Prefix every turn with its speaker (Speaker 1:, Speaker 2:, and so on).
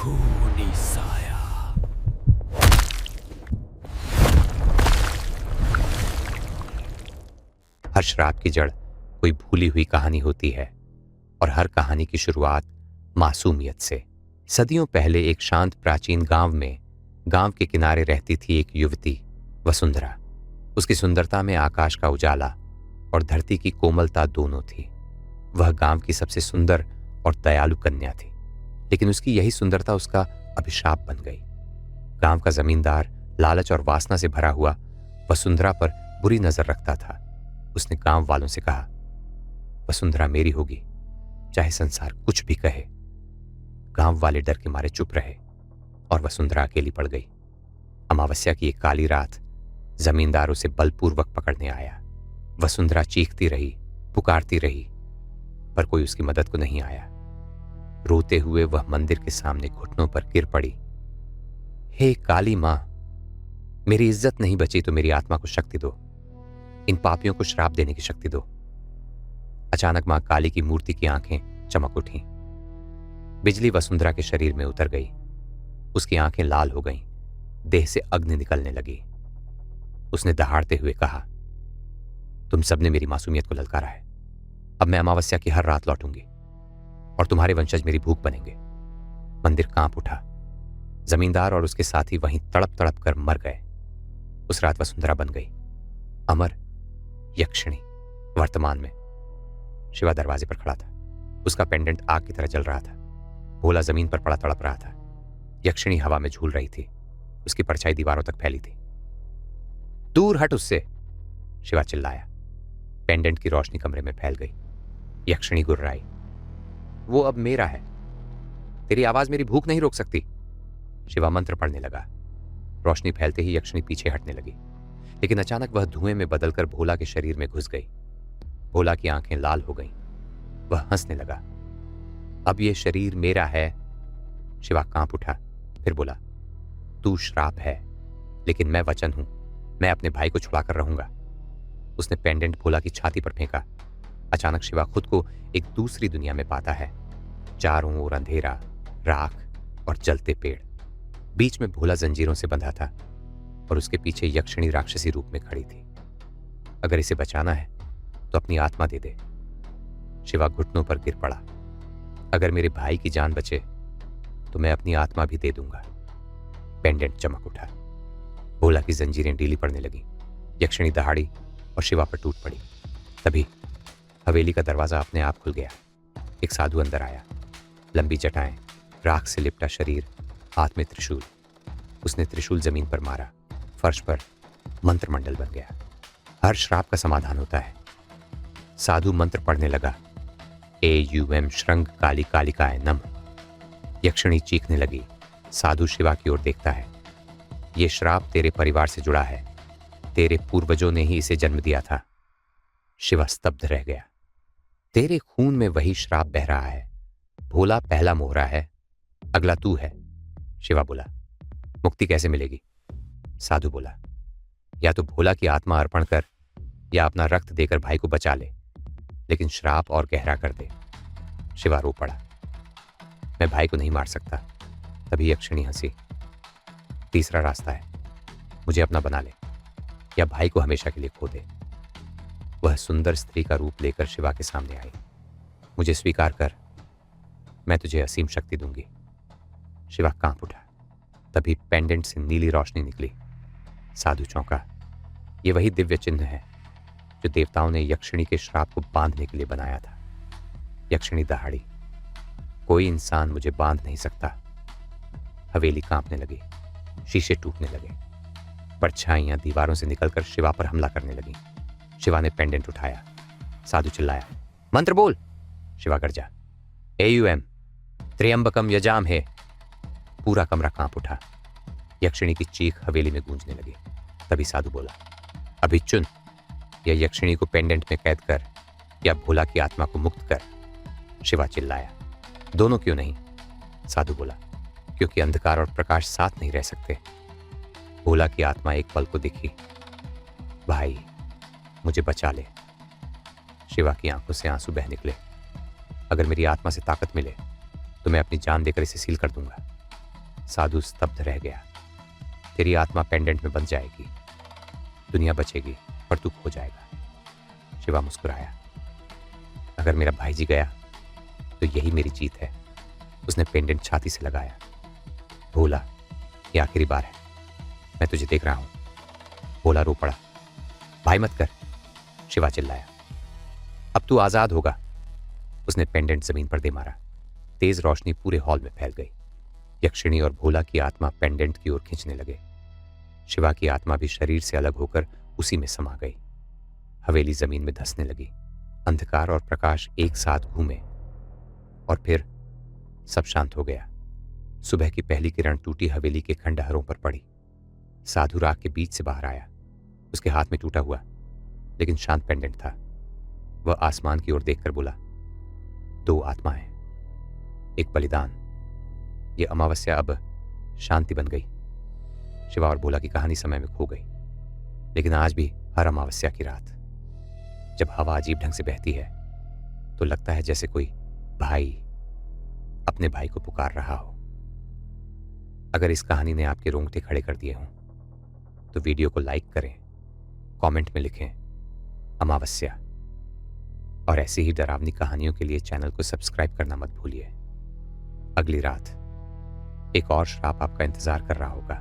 Speaker 1: खूनी साया।
Speaker 2: हर श्राप की जड़ कोई भूली हुई कहानी होती है और हर कहानी की शुरुआत मासूमियत से। सदियों पहले एक शांत प्राचीन गांव में गांव के किनारे रहती थी एक युवती, वसुंधरा। उसकी सुंदरता में आकाश का उजाला और धरती की कोमलता दोनों थी। वह गांव की सबसे सुंदर और दयालु कन्या थी, लेकिन उसकी यही सुंदरता उसका अभिशाप बन गई। गांव का जमींदार लालच और वासना से भरा हुआ वसुंधरा पर बुरी नजर रखता था। उसने गांव वालों से कहा, वसुंधरा मेरी होगी, चाहे संसार कुछ भी कहे। गांव वाले डर के मारे चुप रहे और वसुंधरा अकेली पड़ गई। अमावस्या की एक काली रात जमींदार उसे बलपूर्वक पकड़ने आया। वसुंधरा चीखती रही, पुकारती रही, पर कोई उसकी मदद को नहीं आया। रोते हुए वह मंदिर के सामने घुटनों पर गिर पड़ी। हे काली मां, मेरी इज्जत नहीं बची तो मेरी आत्मा को शक्ति दो, इन पापियों को श्राप देने की शक्ति दो। अचानक मां काली की मूर्ति की आंखें चमक उठी। बिजली वसुंधरा के शरीर में उतर गई। उसकी आंखें लाल हो गईं, देह से अग्नि निकलने लगी। उसने दहाड़ते हुए कहा, तुम सबने मेरी मासूमियत को ललकारा है। अब मैं अमावस्या की हर रात लौटूंगी और तुम्हारे वंशज मेरी भूख बनेंगे। मंदिर कांप उठा। जमींदार और उसके साथी वहीं तड़प तड़प कर मर गए। उस रात वसुंधरा बन गई अमर यक्षिणी। वर्तमान में शिवा दरवाजे पर खड़ा था। उसका पेंडेंट आग की तरह जल रहा था। भोला जमीन पर पड़ा तड़प रहा था। यक्षिणी हवा में झूल रही थी। उसकी परछाई दीवारों तक फैली थी। दूर हट उससे, शिवा चिल्लाया। पेंडेंट की रोशनी कमरे में फैल गई। यक्षिणी गुर्राई, वो अब मेरा है। तेरी आवाज मेरी भूख नहीं रोक सकती। शिवा मंत्र पढ़ने लगा। रोशनी फैलते ही यक्षिणी पीछे हटने लगी, लेकिन अचानक वह धुएं में बदलकर भोला के शरीर में घुस गई। भोला की आंखें लाल हो गईं। वह हंसने लगा। अब यह शरीर मेरा है। शिवा कांप उठा, फिर बोला, तू श्राप है, लेकिन मैं वचन हूं, मैं अपने भाई को छुड़ाकर रहूंगा। उसने पेंडेंट भोला की छाती पर फेंका। अचानक शिवा खुद को एक दूसरी दुनिया में पाता है। चारों ओर अंधेरा, राख और जलते पेड़। बीच में भोला जंजीरों से बंधा था और उसके पीछे यक्षिणी राक्षसी रूप में खड़ी थी। अगर इसे बचाना है तो अपनी आत्मा दे दे। शिवा घुटनों पर गिर पड़ा। अगर मेरे भाई की जान बचे तो मैं अपनी आत्मा भी दे दूंगा। पेंडेंट चमक उठा। भोला की जंजीरें ढीली पड़ने लगी। यक्षिणी दहाड़ी और शिवा पर टूट पड़ी। तभी हवेली का दरवाजा अपने आप खुल गया। एक साधु अंदर आया। लंबी जटाएं, राख से लिपटा शरीर, हाथ में त्रिशूल। उसने त्रिशूल जमीन पर मारा। फर्श पर मंत्रमंडल बन गया। हर श्राप का समाधान होता है। साधु मंत्र पढ़ने लगा। AUM श्रृंग काली कालिकाय नम। यक्षिणी चीखने लगी। साधु शिवा की ओर देखता है। यह श्राप तेरे परिवार से जुड़ा है। तेरे पूर्वजों ने ही इसे जन्म दिया था। शिवा स्तब्ध रह गया। तेरे खून में वही श्राप बह रहा है। भोला पहला मोहरा है, अगला तू है। शिवा बोला, मुक्ति कैसे मिलेगी? साधु बोला, या तो भोला की आत्मा अर्पण कर या अपना रक्त देकर भाई को बचा ले, लेकिन श्राप और गहरा कर दे। शिवा रो पड़ा, मैं भाई को नहीं मार सकता। तभी यक्षिणी हंसी। तीसरा रास्ता है, मुझे अपना बना ले या भाई को हमेशा के लिए खो दे। वह सुंदर स्त्री का रूप लेकर शिवा के सामने आई। मुझे स्वीकार कर, मैं तुझे असीम शक्ति दूंगी। शिवा कांप उठा। तभी पेंडेंट से नीली रोशनी निकली। साधु चौंका। ये वही दिव्य चिन्ह है जो देवताओं ने यक्षिणी के श्राप को बांधने के लिए बनाया था। यक्षिणी दहाड़ी, कोई इंसान मुझे बांध नहीं सकता। हवेली कांपने लगी। शीशे टूटने लगे। परछाइयां दीवारों से निकलकर शिवा पर हमला करने लगी। शिवा ने पेंडेंट उठाया। साधु चिल्लाया, मंत्र बोल। शिवा गरजा, AUM त्र्यंबकम यजाम है। पूरा कमरा कांप उठा। यक्षिणी की चीख हवेली में गूंजने लगी। तभी साधु बोला, अभी चुन, या यक्षिणी को पेंडेंट में कैद कर या भोला की आत्मा को मुक्त कर। शिवा चिल्लाया, दोनों क्यों नहीं? साधु बोला, क्योंकि अंधकार और प्रकाश साथ नहीं रह सकते। भोला की आत्मा एक पल को दिखी। भाई, मुझे बचा ले। शिवा की आंखों से आंसू बह निकले। अगर मेरी आत्मा से ताकत मिले तो मैं अपनी जान देकर इसे सील कर दूंगा। साधु स्तब्ध रह गया। तेरी आत्मा पेंडेंट में बंध जाएगी, दुनिया बचेगी पर तू खो जाएगा। शिवा मुस्कुराया। अगर मेरा भाई जी गया तो यही मेरी जीत है। उसने पेंडेंट छाती से लगाया। भोला, ये आखिरी बार है, मैं तुझे देख रहा हूं। भोला रो पड़ा। भाई मत कर, शिवा चिल्लाया। अब तू आजाद होगा। उसने पेंडेंट जमीन पर दे मारा। तेज रोशनी पूरे हॉल में फैल गई। यक्षिणी और भोला की आत्मा पेंडेंट की ओर खींचने लगे। शिवा की आत्मा भी शरीर से अलग होकर उसी में समा गई। हवेली जमीन में धंसने लगी। अंधकार और प्रकाश एक साथ घूमे और फिर सब शांत हो गया। सुबह की पहली किरण टूटी हवेली के खंडहरों पर पड़ी। साधु राग के बीच से बाहर आया। उसके हाथ में टूटा हुआ लेकिन शांत पेंडेंट था। वह आसमान की ओर देखकर बोला, 2 आत्माएं, एक बलिदान। ये अमावस्या अब शांति बन गई। शिवा और भोला की कहानी समय में खो गई। लेकिन आज भी हर अमावस्या की रात जब हवा अजीब ढंग से बहती है तो लगता है जैसे कोई भाई अपने भाई को पुकार रहा हो। अगर इस कहानी ने आपके रोंगटे खड़े कर दिए हों तो वीडियो को लाइक करें, कमेंट में लिखें अमावस्या, और ऐसी ही डरावनी कहानियों के लिए चैनल को सब्सक्राइब करना मत भूलिए। अगली रात एक और श्राप आपका इंतजार कर रहा होगा।